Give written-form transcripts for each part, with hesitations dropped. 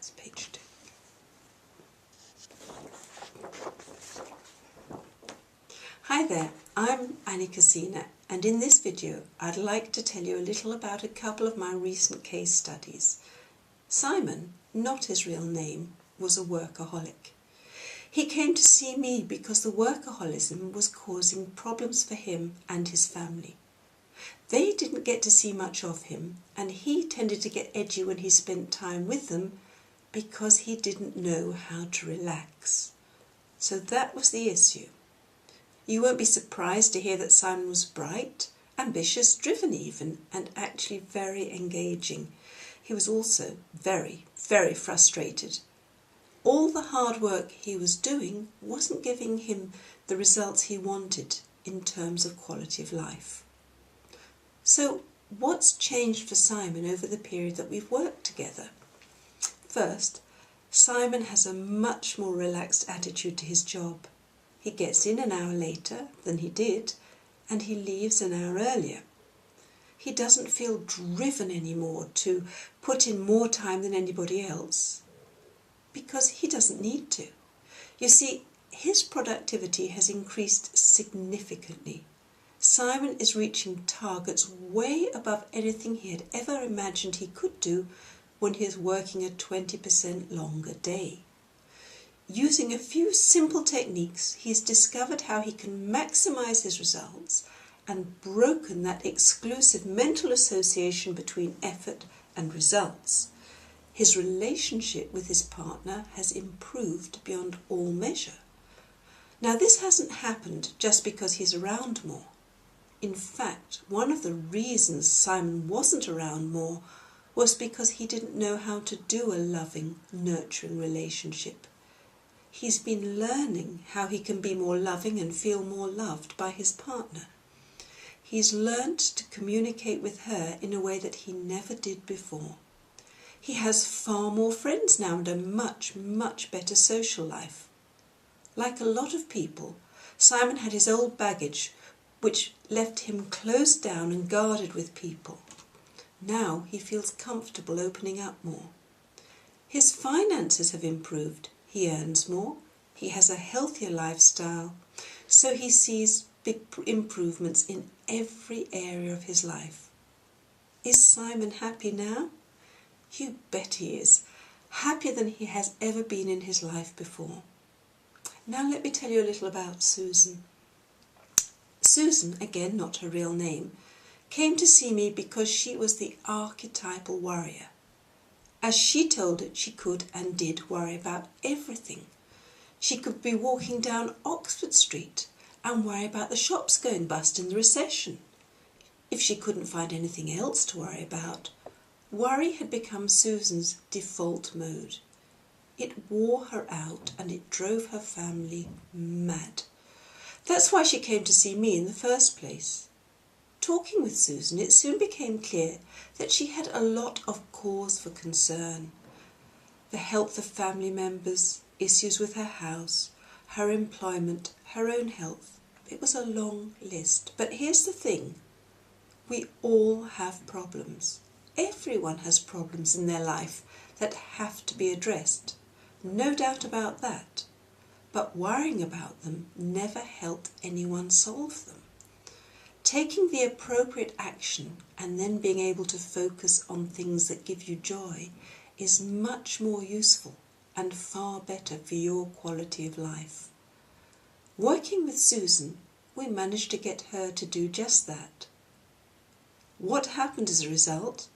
That's page 2. Hi there, I'm Kaszina, and in this video I'd like to tell you a little about a couple of my recent case studies. Simon, not his real name, was a workaholic. He came to see me because the workaholism was causing problems for him and his family. They didn't get to see much of him, and he tended to get edgy when he spent time with them because he didn't know how to relax. So that was the issue. You won't be surprised to hear that Simon was bright, ambitious, driven even, and actually very engaging. He was also very, very frustrated. All the hard work he was doing wasn't giving him the results he wanted in terms of quality of life. So what's changed for Simon over the period that we've worked together? First, Simon has a much more relaxed attitude to his job. He gets in an hour later than he did, and he leaves an hour earlier. He doesn't feel driven anymore to put in more time than anybody else, because he doesn't need to. You see, his productivity has increased significantly. Simon is reaching targets way above anything he had ever imagined he could do when he was working a 20% longer day. Using a few simple techniques, he's discovered how he can maximize his results and broken that exclusive mental association between effort and results. His relationship with his partner has improved beyond all measure. Now, this hasn't happened just because he's around more. In fact, one of the reasons Simon wasn't around more was because he didn't know how to do a loving, nurturing relationship. He's been learning how he can be more loving and feel more loved by his partner. He's learnt to communicate with her in a way that he never did before. He has far more friends now and a much, much better social life. Like a lot of people, Simon had his old baggage, which left him closed down and guarded with people. Now he feels comfortable opening up more. His finances have improved. He earns more, he has a healthier lifestyle, so he sees big improvements in every area of his life. Is Simon happy now? You bet he is. Happier than he has ever been in his life before. Now let me tell you a little about Susan. Susan, again not her real name, came to see me because she was the archetypal warrior. As she told it, she could and did worry about everything. She could be walking down Oxford Street and worry about the shops going bust in the recession. If she couldn't find anything else to worry about, worry had become Susan's default mode. It wore her out and it drove her family mad. That's why she came to see me in the first place. Talking with Susan, it soon became clear that she had a lot of cause for concern. The health of family members, issues with her house, her employment, her own health. It was a long list. But here's the thing. We all have problems. Everyone has problems in their life that have to be addressed. No doubt about that. But worrying about them never helped anyone solve them. Taking the appropriate action and then being able to focus on things that give you joy is much more useful and far better for your quality of life. Working with Susan, we managed to get her to do just that. What happened as a result?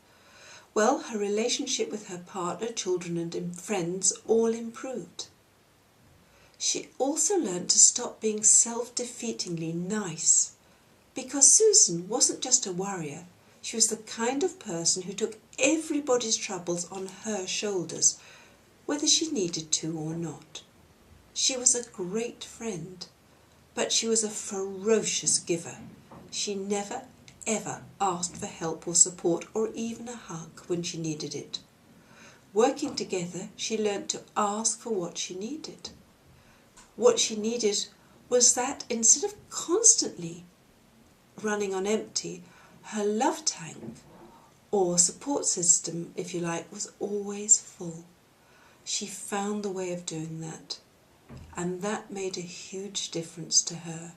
Well, her relationship with her partner, children and friends all improved. She also learned to stop being self-defeatingly nice. Because Susan wasn't just a warrior, she was the kind of person who took everybody's troubles on her shoulders, whether she needed to or not. She was a great friend, but she was a ferocious giver. She never, ever asked for help or support or even a hug when she needed it. Working together, she learned to ask for what she needed. What she needed was that instead of constantly running on empty, her love tank, or support system, if you like, was always full. she found the way of doing that, and that made a huge difference to her.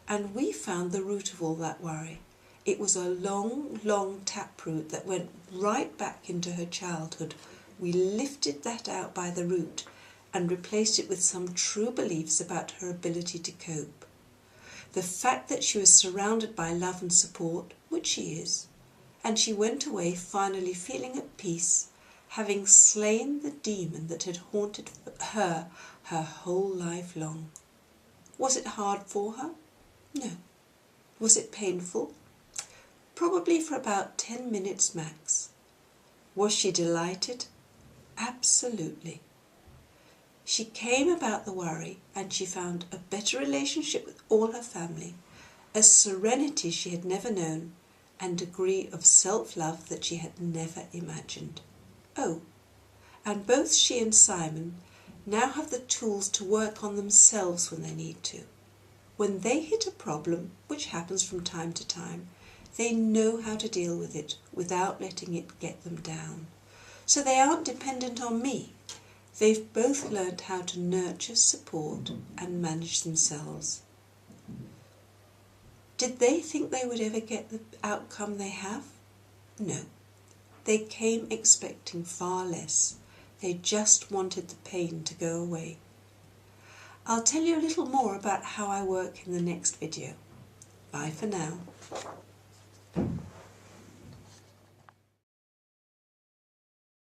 And we found the root of all that worry. It was a long, long taproot that went right back into her childhood. We lifted that out by the root and replaced it with some true beliefs about her ability to cope. The fact that she was surrounded by love and support, which she is, and she went away finally feeling at peace, having slain the demon that had haunted her whole life long. Was it hard for her? No. Was it painful? Probably for about 10 minutes max. Was she delighted? Absolutely. She came about the worry and she found a better relationship with all her family, a serenity she had never known, and a degree of self-love that she had never imagined. Oh, and both she and Simon now have the tools to work on themselves when they need to. When they hit a problem, which happens from time to time, they know how to deal with it without letting it get them down. So they aren't dependent on me. They've both learned how to nurture, support, and manage themselves. Did they think they would ever get the outcome they have? No. They came expecting far less. They just wanted the pain to go away. I'll tell you a little more about how I work in the next video. Bye for now.